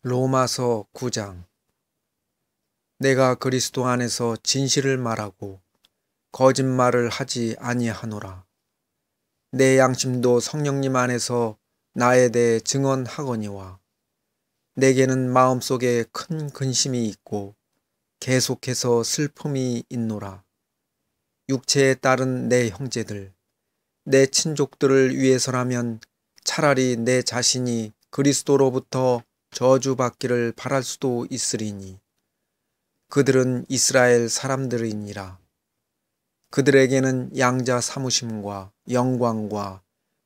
로마서 9장. 내가 그리스도 안에서 진실을 말하고 거짓말을 하지 아니하노라. 내 양심도 성령님 안에서 나에 대해 증언하거니와 내게는 마음속에 큰 근심이 있고 계속해서 슬픔이 있노라. 육체에 따른 내 형제들, 내 친족들을 위해서라면 차라리 내 자신이 그리스도로부터 저주받기를 바랄 수도 있으리니 그들은 이스라엘 사람들이니라. 그들에게는 양자 삼으심과 영광과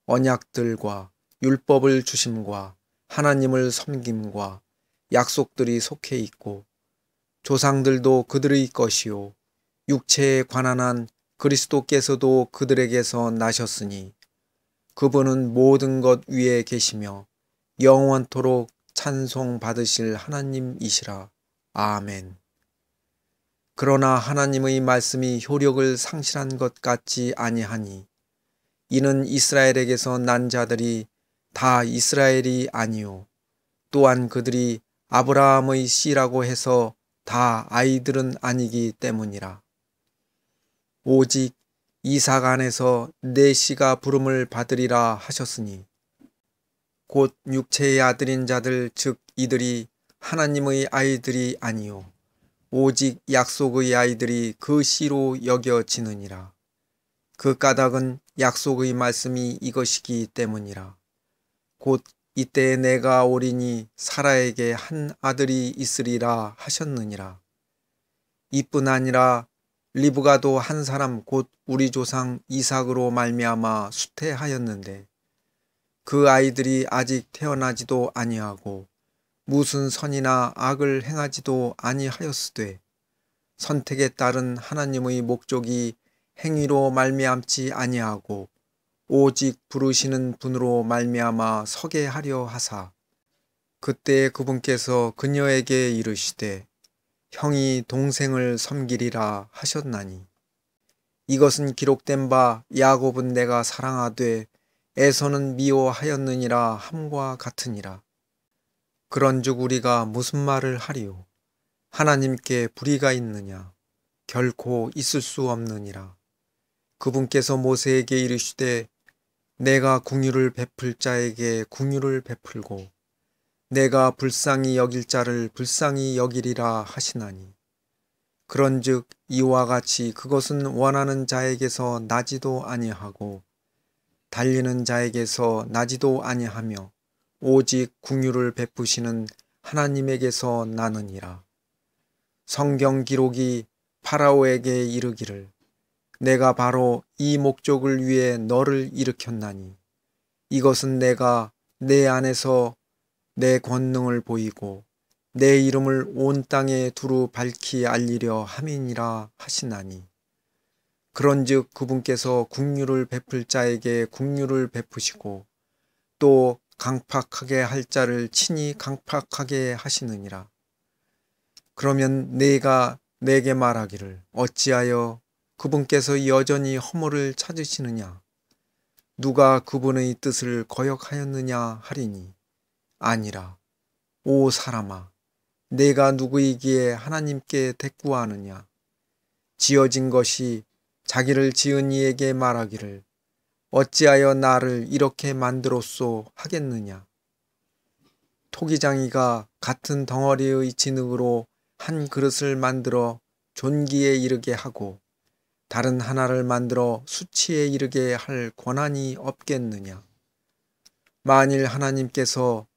언약들과 율법을 주심과 하나님을 섬김과 약속들이 속해 있고 조상들도 그들의 것이요 육체에 관한 한 그리스도께서도 그들에게서 나셨으니 그분은 모든 것 위에 계시며 영원토록 찬송 받으실 하나님이시라. 아멘. 그러나 하나님의 말씀이 효력을 상실한 것 같지 아니하니 이는 이스라엘에게서 난 자들이 다 이스라엘이 아니요 또한 그들이 아브라함의 씨라고 해서 다 아이들은 아니기 때문이라. 오직 이삭 안에서 내 씨가 부름을 받으리라 하셨으니 곧 육체의 아들인 자들 즉 이들이 하나님의 아이들이 아니요 오직 약속의 아이들이 그 씨로 여겨지느니라. 그 까닭은 약속의 말씀이 이것이기 때문이라. 곧 이때에 내가 오리니 사라에게 한 아들이 있으리라 하셨느니라. 이뿐 아니라 리브가도 한 사람 곧 우리 조상 이삭으로 말미암아 수태하였는데 그 아이들이 아직 태어나지도 아니하고 무슨 선이나 악을 행하지도 아니하였으되 선택에 따른 하나님의 목적이 행위로 말미암지 아니하고 오직 부르시는 분으로 말미암아 서게 하려 하사 그때 그분께서 그녀에게 이르시되 형이 동생을 섬기리라 하셨나니 이것은 기록된 바 야곱은 내가 사랑하되 에서는 미워하였느니라 함과 같으니라. 그런즉 우리가 무슨 말을 하리요? 하나님께 불의가 있느냐? 결코 있을 수 없느니라. 그분께서 모세에게 이르시되 내가 긍휼을 베풀 자에게 긍휼을 베풀고 내가 불쌍히 여길 자를 불쌍히 여기리라 하시나니 그런즉 이와 같이 그것은 원하는 자에게서 나지도 아니하고 달리는 자에게서 나지도 아니하며 오직 긍휼을 베푸시는 하나님에게서 나느니라. 성경 기록이 파라오에게 이르기를 내가 바로 이 목적을 위해 너를 일으켰나니 이것은 내가 내 안에서 내 권능을 보이고 내 이름을 온 땅에 두루 밝히 알리려 함이니라 하시나니 그런즉 그분께서 긍휼을 베풀 자에게 긍휼을 베푸시고 또 강팍하게 할 자를 친히 강팍하게 하시느니라. 그러면 내가 내게 말하기를 어찌하여 그분께서 여전히 허물을 찾으시느냐? 누가 그분의 뜻을 거역하였느냐 하리니 아니라. 오 사람아, 내가 누구이기에 하나님께 대꾸하느냐? 지어진 것이 자기를 지은 이에게 말하기를 어찌하여 나를 이렇게 만들었소 하겠느냐? 토기장이가 같은 덩어리의 진흙으로 한 그릇을 만들어 존귀에 이르게 하고 다른 하나를 만들어 수치에 이르게 할 권한이 없겠느냐? 만일 하나님께서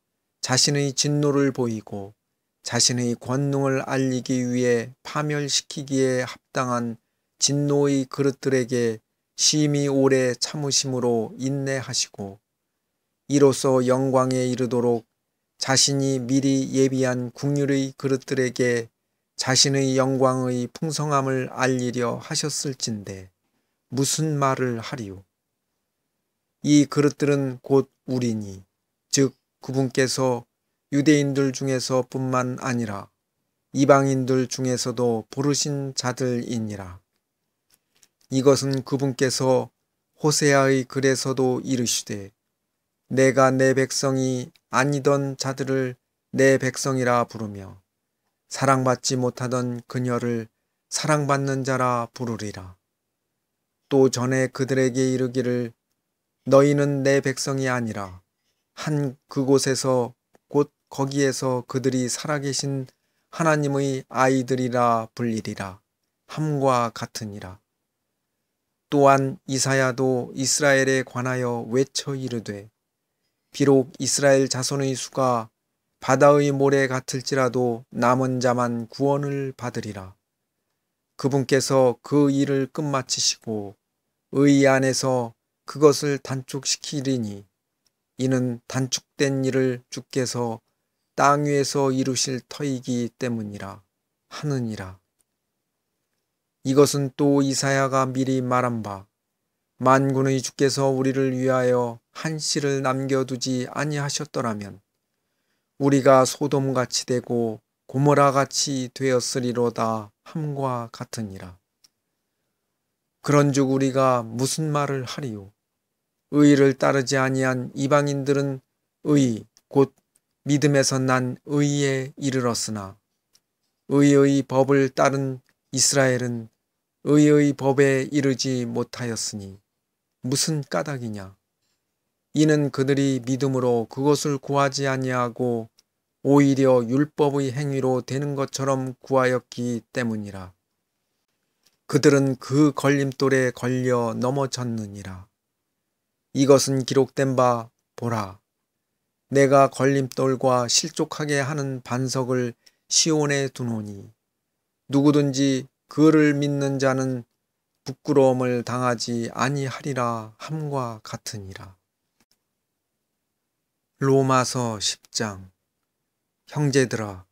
자신의 진노를 보이고 자신의 권능을 알리기 위해 파멸시키기에 합당한 진노의 그릇들에게 심히 오래 참으심으로 인내하시고 이로써 영광에 이르도록 자신이 미리 예비한 긍휼의 그릇들에게 자신의 영광의 풍성함을 알리려 하셨을진데 무슨 말을 하리요? 이 그릇들은 곧 우리니 즉 그분께서 유대인들 중에서 뿐만 아니라 이방인들 중에서도 부르신 자들이니라. 이것은 그분께서 호세아의 글에서도 이르시되 내가 내 백성이 아니던 자들을 내 백성이라 부르며 사랑받지 못하던 그녀를 사랑받는 자라 부르리라. 또 전에 그들에게 이르기를 너희는 내 백성이 아니라 한 그곳에서 곧 거기에서 그들이 살아계신 하나님의 아이들이라 불리리라 함과 같으니라. 또한 이사야도 이스라엘에 관하여 외쳐 이르되 비록 이스라엘 자손의 수가 바다의 모래 같을지라도 남은 자만 구원을 받으리라. 그분께서 그 일을 끝마치시고 의 안에서 그것을 단축시키리니 이는 단축된 일을 주께서 땅 위에서 이루실 터이기 때문이라 하느니라. 이것은 또 이사야가 미리 말한 바 만군의 주께서 우리를 위하여 한 씨를 남겨두지 아니하셨더라면 우리가 소돔같이 되고 고모라같이 되었으리로다 함과 같으니라. 그런즉 우리가 무슨 말을 하리요? 의를 따르지 아니한 이방인들은 의 곧 믿음에서 난 의에 이르렀으나 의의 법을 따른 이스라엘은 의의 법에 이르지 못하였으니 무슨 까닭이냐? 이는 그들이 믿음으로 그것을 구하지 아니하고 오히려 율법의 행위로 되는 것처럼 구하였기 때문이라. 그들은 그 걸림돌에 걸려 넘어졌느니라. 이것은 기록된 바 보라. 내가 걸림돌과 실족하게 하는 반석을 시온에 두노니 누구든지 그를 믿는 자는 부끄러움을 당하지 아니하리라 함과 같으니라. 로마서 10장. 형제들아,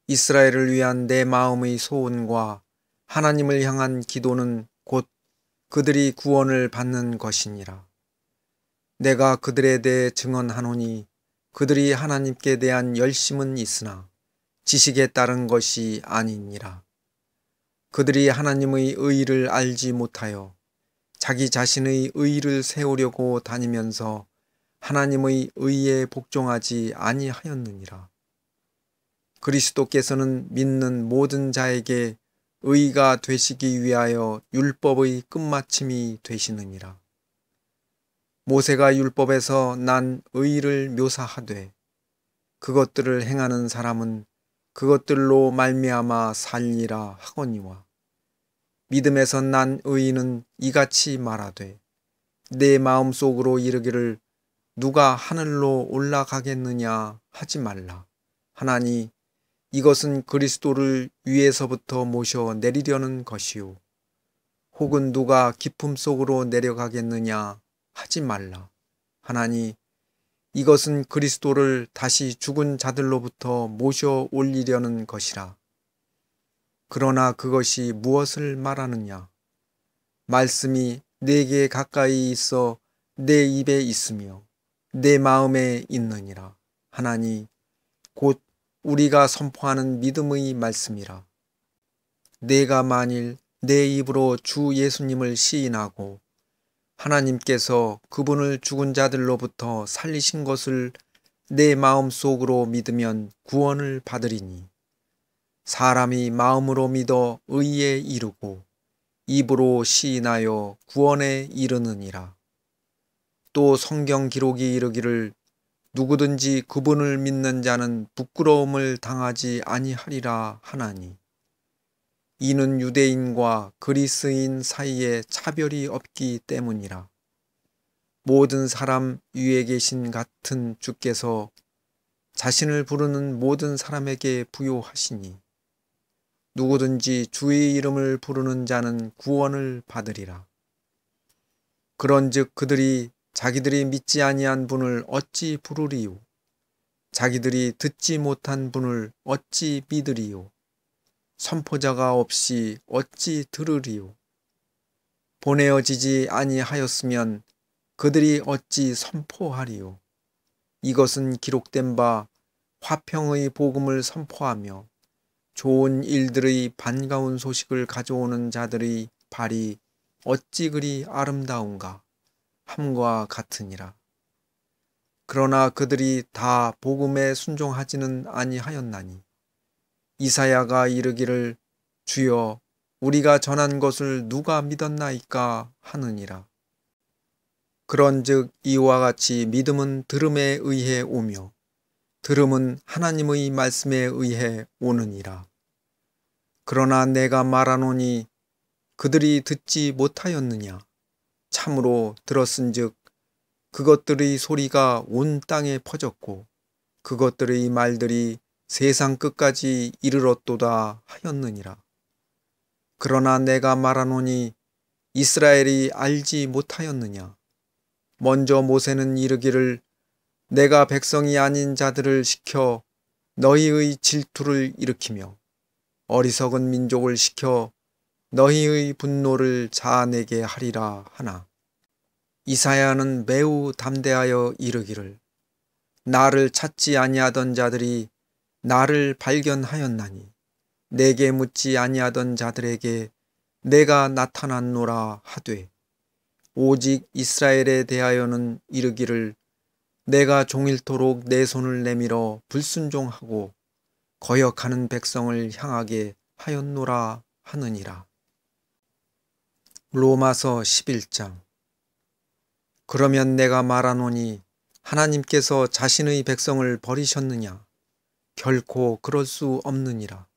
이스라엘을 위한 내 마음의 소원과 하나님을 향한 기도는 곧 그들이 구원을 받는 것이니라. 내가 그들에 대해 증언하노니 그들이 하나님께 대한 열심은 있으나 지식에 따른 것이 아니니라. 그들이 하나님의 의를 알지 못하여 자기 자신의 의를 세우려고 다니면서 하나님의 의에 복종하지 아니하였느니라. 그리스도께서는 믿는 모든 자에게 의가 되시기 위하여 율법의 끝마침이 되시느니라. 모세가 율법에서 난 의를 묘사하되 그것들을 행하는 사람은 그것들로 말미암아 살리라 하거니와 믿음에서 난 의인은 이같이 말하되 내 마음속으로 이르기를 누가 하늘로 올라가겠느냐 하지 말라 하나니 이것은 그리스도를 위에서부터 모셔 내리려는 것이요 혹은 누가 깊음 속으로 내려가겠느냐 하지 말라 하나니 이것은 그리스도를 다시 죽은 자들로부터 모셔 올리려는 것이라. 그러나 그것이 무엇을 말하느냐? 말씀이 내게 가까이 있어 내 입에 있으며 내 마음에 있느니라. 하나니 곧 우리가 선포하는 믿음의 말씀이라. 내가 만일 내 입으로 주 예수님을 시인하고 하나님께서 그분을 죽은 자들로부터 살리신 것을 내 마음속으로 믿으면 구원을 받으리니 사람이 마음으로 믿어 의에 이르고 입으로 시인하여 구원에 이르느니라. 또 성경 기록이 이르기를 누구든지 그분을 믿는 자는 부끄러움을 당하지 아니하리라 하나니 이는 유대인과 그리스인 사이에 차별이 없기 때문이라. 모든 사람 위에 계신 같은 주께서 자신을 부르는 모든 사람에게 부요하시니 누구든지 주의 이름을 부르는 자는 구원을 받으리라. 그런즉 그들이 자기들이 믿지 아니한 분을 어찌 부르리요? 자기들이 듣지 못한 분을 어찌 믿으리요? 선포자가 없이 어찌 들으리요? 보내어지지 아니하였으면 그들이 어찌 선포하리요? 이것은 기록된 바 화평의 복음을 선포하며 좋은 일들의 반가운 소식을 가져오는 자들의 발이 어찌 그리 아름다운가 함과 같으니라. 그러나 그들이 다 복음에 순종하지는 아니하였나니 이사야가 이르기를 주여 우리가 전한 것을 누가 믿었나이까 하느니라. 그런즉 이와 같이 믿음은 들음에 의해 오며 들음은 하나님의 말씀에 의해 오느니라. 그러나 내가 말하노니 그들이 듣지 못하였느냐? 참으로 들었은즉 그것들의 소리가 온 땅에 퍼졌고 그것들의 말들이 세상 끝까지 이르렀도다 하였느니라. 그러나 내가 말하노니 이스라엘이 알지 못하였느냐? 먼저 모세는 이르기를 내가 백성이 아닌 자들을 시켜 너희의 질투를 일으키며 어리석은 민족을 시켜 너희의 분노를 자아내게 하리라 하나. 이사야는 매우 담대하여 이르기를 나를 찾지 아니하던 자들이 나를 발견하였나니 내게 묻지 아니하던 자들에게 내가 나타났노라 하되 오직 이스라엘에 대하여는 이르기를 내가 종일토록 내 손을 내밀어 불순종하고 거역하는 백성을 향하게 하였노라 하느니라. 로마서 11장. 그러면 내가 말하노니 하나님께서 자신의 백성을 버리셨느냐? 결코 그럴 수 없느니라.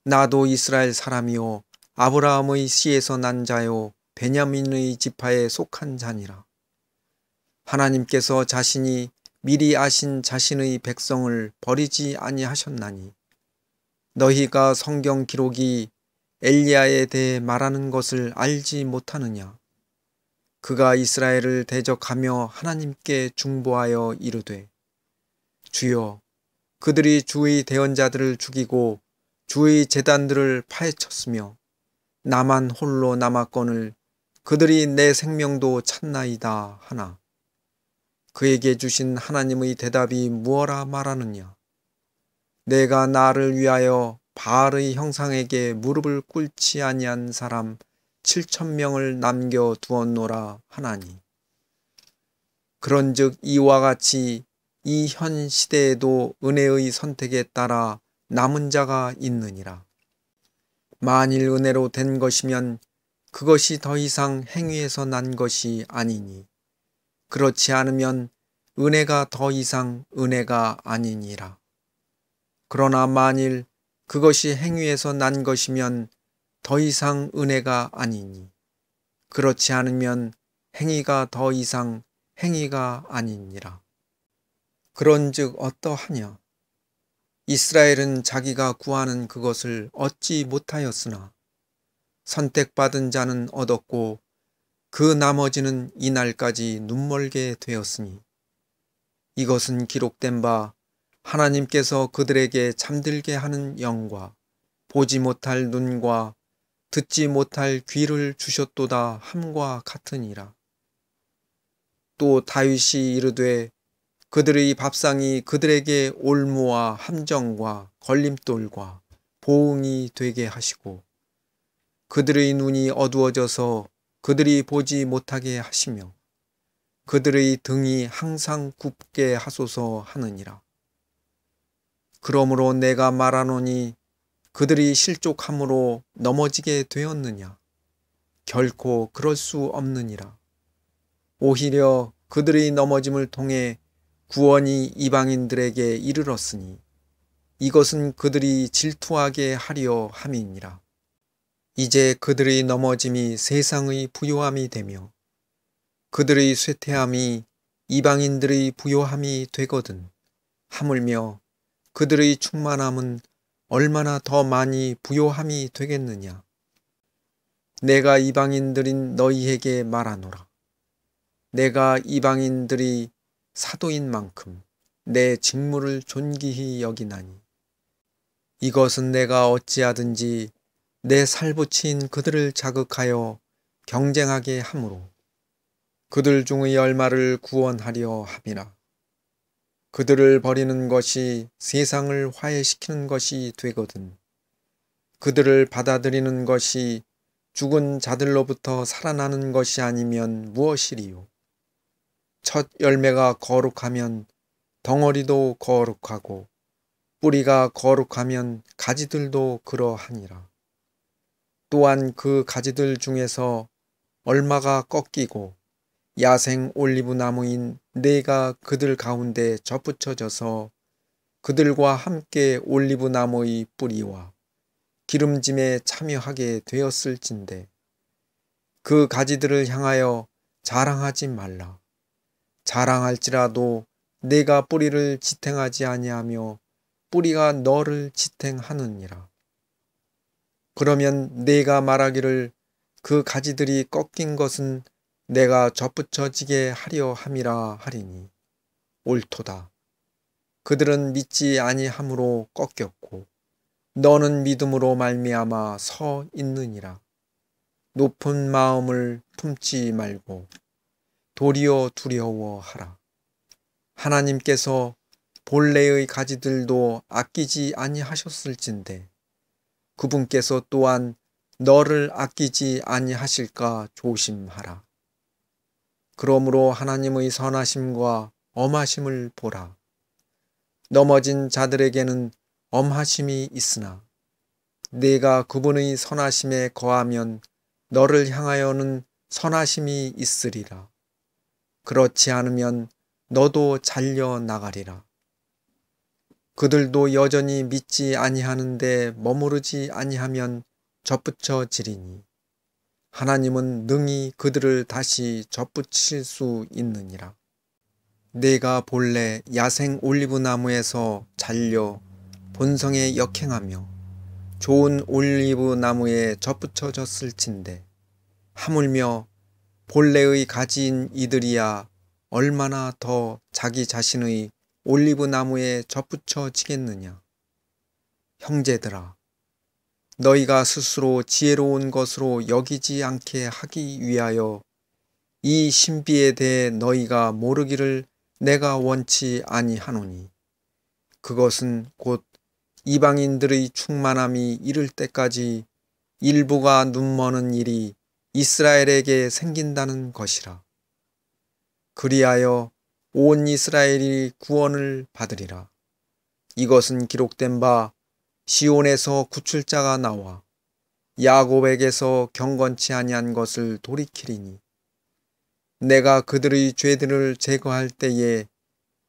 나도 이스라엘 사람이요 아브라함의 씨에서 난 자요 베냐민의 지파에 속한 자니라. 하나님께서 자신이 미리 아신 자신의 백성을 버리지 아니하셨나니 너희가 성경 기록이 엘리야에 대해 말하는 것을 알지 못하느냐? 그가 이스라엘을 대적하며 하나님께 중보하여 이르되 주여 그들이 주의 대언자들을 죽이고 주의 제단들을 파헤쳤으며 나만 홀로 남았거늘 그들이 내 생명도 찾나이다 하나. 그에게 주신 하나님의 대답이 무엇라 말하느냐? 내가 나를 위하여 바알의 형상에게 무릎을 꿇지 아니한 사람 7,000명을 남겨 두었노라 하나니. 그런즉 이와 같이 이 현 시대에도 은혜의 선택에 따라 남은 자가 있느니라. 만일 은혜로 된 것이면 그것이 더 이상 행위에서 난 것이 아니니 그렇지 않으면 은혜가 더 이상 은혜가 아니니라. 그러나 만일 그것이 행위에서 난 것이면 더 이상 은혜가 아니니 그렇지 않으면 행위가 더 이상 행위가 아니니라. 그런즉 어떠하냐? 이스라엘은 자기가 구하는 그것을 얻지 못하였으나 선택받은 자는 얻었고 그 나머지는 이날까지 눈멀게 되었으니 이것은 기록된 바 하나님께서 그들에게 잠들게 하는 영과 보지 못할 눈과 듣지 못할 귀를 주셨도다 함과 같으니라. 또 다윗이 이르되 그들의 밥상이 그들에게 올무와 함정과 걸림돌과 보응이 되게 하시고 그들의 눈이 어두워져서 그들이 보지 못하게 하시며 그들의 등이 항상 굽게 하소서 하느니라. 그러므로 내가 말하노니 그들이 실족함으로 넘어지게 되었느냐? 결코 그럴 수 없느니라. 오히려 그들의 넘어짐을 통해 구원이 이방인들에게 이르렀으니 이것은 그들이 질투하게 하려 함이니라. 이제 그들의 넘어짐이 세상의 부요함이 되며 그들의 쇠퇴함이 이방인들의 부요함이 되거든 하물며 그들의 충만함은 얼마나 더 많이 부요함이 되겠느냐. 내가 이방인들인 너희에게 말하노라. 내가 이방인들이 사도인 만큼 내 직무를 존귀히 여기나니 이것은 내가 어찌하든지 내 살붙인 그들을 자극하여 경쟁하게 함으로 그들 중의 얼마를 구원하려 함이라. 그들을 버리는 것이 세상을 화해시키는 것이 되거든 그들을 받아들이는 것이 죽은 자들로부터 살아나는 것이 아니면 무엇이리요. 첫 열매가 거룩하면 덩어리도 거룩하고 뿌리가 거룩하면 가지들도 그러하니라. 또한 그 가지들 중에서 얼마가 꺾이고 야생 올리브 나무인 네가 그들 가운데 접붙여져서 그들과 함께 올리브 나무의 뿌리와 기름짐에 참여하게 되었을진데 그 가지들을 향하여 자랑하지 말라. 자랑할지라도 내가 뿌리를 지탱하지 아니하며 뿌리가 너를 지탱하느니라. 그러면 내가 말하기를 그 가지들이 꺾인 것은 내가 접붙여지게 하려 함이라 하리니 옳도다. 그들은 믿지 아니함으로 꺾였고 너는 믿음으로 말미암아 서 있느니라. 높은 마음을 품지 말고 도리어 두려워하라. 하나님께서 본래의 가지들도 아끼지 아니하셨을진데 그분께서 또한 너를 아끼지 아니하실까 조심하라. 그러므로 하나님의 선하심과 엄하심을 보라. 넘어진 자들에게는 엄하심이 있으나 네가 그분의 선하심에 거하면 너를 향하여는 선하심이 있으리라. 그렇지 않으면 너도 잘려 나가리라. 그들도 여전히 믿지 아니하는데 머무르지 아니하면 접붙여지리니 하나님은 능히 그들을 다시 접붙일 수 있느니라. 내가 본래 야생 올리브 나무에서 잘려 본성에 역행하며 좋은 올리브 나무에 접붙여졌을진데 하물며 본래의 가지인 이들이야 얼마나 더 자기 자신의 올리브 나무에 접붙여지겠느냐. 형제들아, 너희가 스스로 지혜로운 것으로 여기지 않게 하기 위하여 이 신비에 대해 너희가 모르기를 내가 원치 아니하노니 그것은 곧 이방인들의 충만함이 이를 때까지 일부가 눈머는 일이 이스라엘에게 생긴다는 것이라. 그리하여 온 이스라엘이 구원을 받으리라. 이것은 기록된 바 시온에서 구출자가 나와 야곱에게서 경건치 아니한 것을 돌이키리니 내가 그들의 죄들을 제거할 때에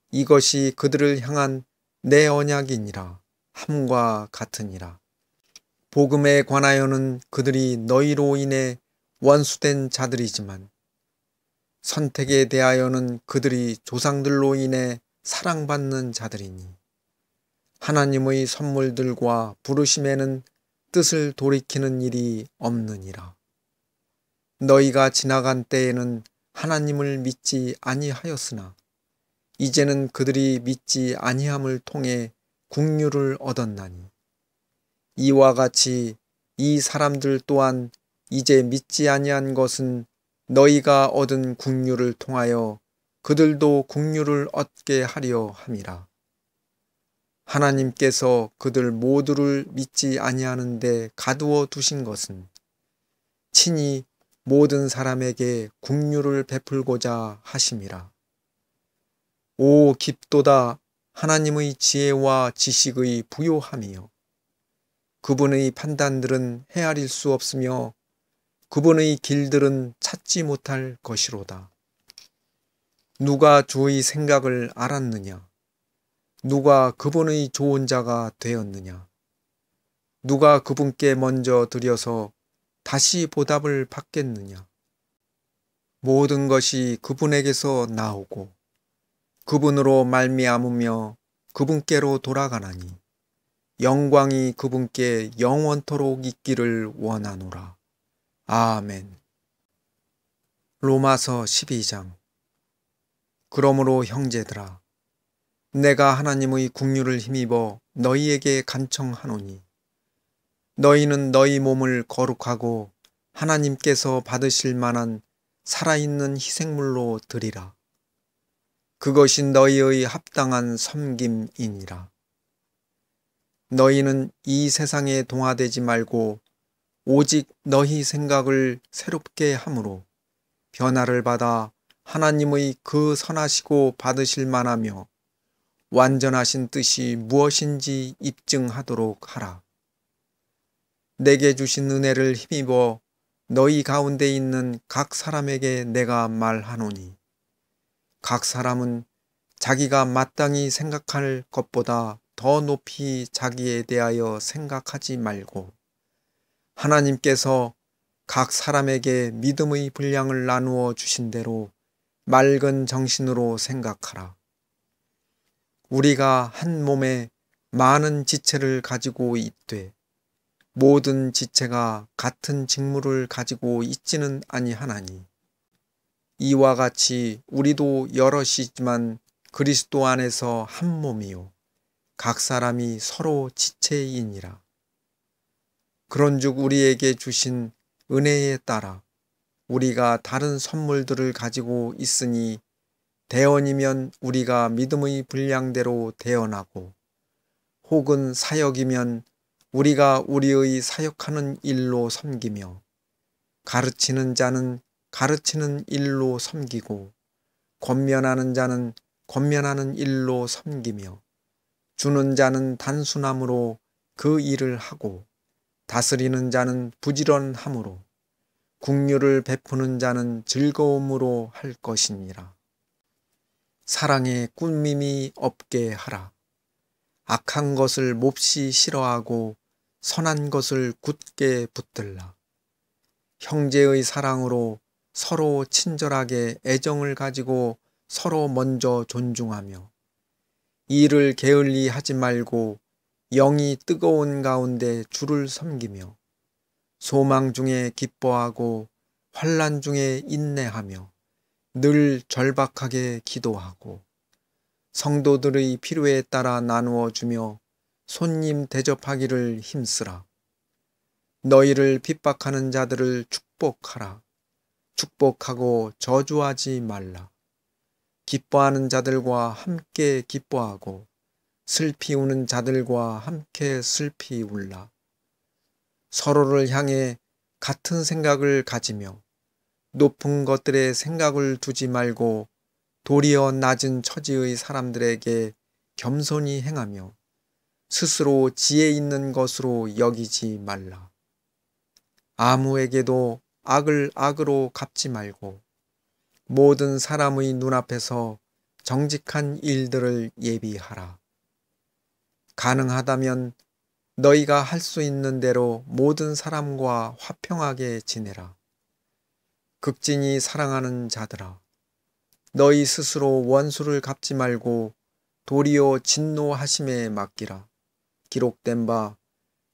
이것이 그들을 향한 내 언약이니라 함과 같으니라. 복음에 관하여는 그들이 너희로 인해 원수된 자들이지만 선택에 대하여는 그들이 조상들로 인해 사랑받는 자들이니 하나님의 선물들과 부르심에는 뜻을 돌이키는 일이 없느니라. 너희가 지나간 때에는 하나님을 믿지 아니하였으나 이제는 그들이 믿지 아니함을 통해 긍휼을 얻었나니 이와 같이 이 사람들 또한 이제 믿지 아니한 것은 너희가 얻은 긍휼을 통하여 그들도 긍휼을 얻게 하려 함이라. 하나님께서 그들 모두를 믿지 아니하는데 가두어 두신 것은 친히 모든 사람에게 긍휼을 베풀고자 하심이라. 오 깊도다 하나님의 지혜와 지식의 부요함이여. 그분의 판단들은 헤아릴 수 없으며 그분의 길들은 찾지 못할 것이로다. 누가 주의 생각을 알았느냐? 누가 그분의 좋은 자가 되었느냐? 누가 그분께 먼저 드려서 다시 보답을 받겠느냐? 모든 것이 그분에게서 나오고 그분으로 말미암으며 그분께로 돌아가나니 영광이 그분께 영원토록 있기를 원하노라. 아멘. 로마서 12장. 그러므로 형제들아, 내가 하나님의 긍휼을 힘입어 너희에게 간청하노니 너희는 너희 몸을 거룩하고 하나님께서 받으실 만한 살아있는 희생물로 드리라. 그것이 너희의 합당한 섬김이니라. 너희는 이 세상에 동화되지 말고 오직 너희 생각을 새롭게 함으로 변화를 받아 하나님의 그 선하시고 받으실 만하며 완전하신 뜻이 무엇인지 입증하도록 하라. 내게 주신 은혜를 힘입어 너희 가운데 있는 각 사람에게 내가 말하노니 각 사람은 자기가 마땅히 생각할 것보다 더 높이 자기에 대하여 생각하지 말고 하나님께서 각 사람에게 믿음의 분량을 나누어 주신 대로 맑은 정신으로 생각하라. 우리가 한 몸에 많은 지체를 가지고 있되 모든 지체가 같은 직무를 가지고 있지는 아니하나니 이와 같이 우리도 여럿이지만 그리스도 안에서 한 몸이요 각 사람이 서로 지체이니라. 그런즉 우리에게 주신 은혜에 따라 우리가 다른 선물들을 가지고 있으니 대언이면 우리가 믿음의 분량대로 대언하고 혹은 사역이면 우리가 우리의 사역하는 일로 섬기며 가르치는 자는 가르치는 일로 섬기고 권면하는 자는 권면하는 일로 섬기며 주는 자는 단순함으로 그 일을 하고 다스리는 자는 부지런함으로 긍휼을 베푸는 자는 즐거움으로 할 것이니라. 사랑에 꾼밈이 없게 하라. 악한 것을 몹시 싫어하고 선한 것을 굳게 붙들라. 형제의 사랑으로 서로 친절하게 애정을 가지고 서로 먼저 존중하며 일을 게을리 하지 말고 영이 뜨거운 가운데 주를 섬기며 소망 중에 기뻐하고 환난 중에 인내하며 늘 절박하게 기도하고 성도들의 필요에 따라 나누어 주며 손님 대접하기를 힘쓰라. 너희를 핍박하는 자들을 축복하라. 축복하고 저주하지 말라. 기뻐하는 자들과 함께 기뻐하고 슬피 우는 자들과 함께 슬피 울라. 서로를 향해 같은 생각을 가지며 높은 것들의 생각을 두지 말고 도리어 낮은 처지의 사람들에게 겸손히 행하며 스스로 지혜 있는 것으로 여기지 말라. 아무에게도 악을 악으로 갚지 말고 모든 사람의 눈앞에서 정직한 일들을 예비하라. 가능하다면 너희가 할 수 있는 대로 모든 사람과 화평하게 지내라. 극진히 사랑하는 자들아, 너희 스스로 원수를 갚지 말고 도리어 진노하심에 맡기라. 기록된 바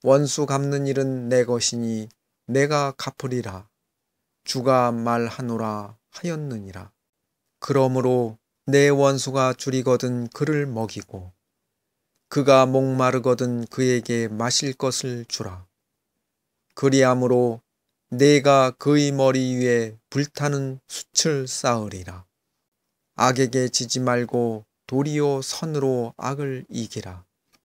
원수 갚는 일은 내 것이니 내가 갚으리라. 주가 말하노라 하였느니라. 그러므로 내 원수가 줄이거든 그를 먹이고 그가 목마르거든 그에게 마실 것을 주라. 그리함으로 내가 그의 머리 위에 불타는 숯을 쌓으리라. 악에게 지지 말고 도리어 선으로 악을 이기라.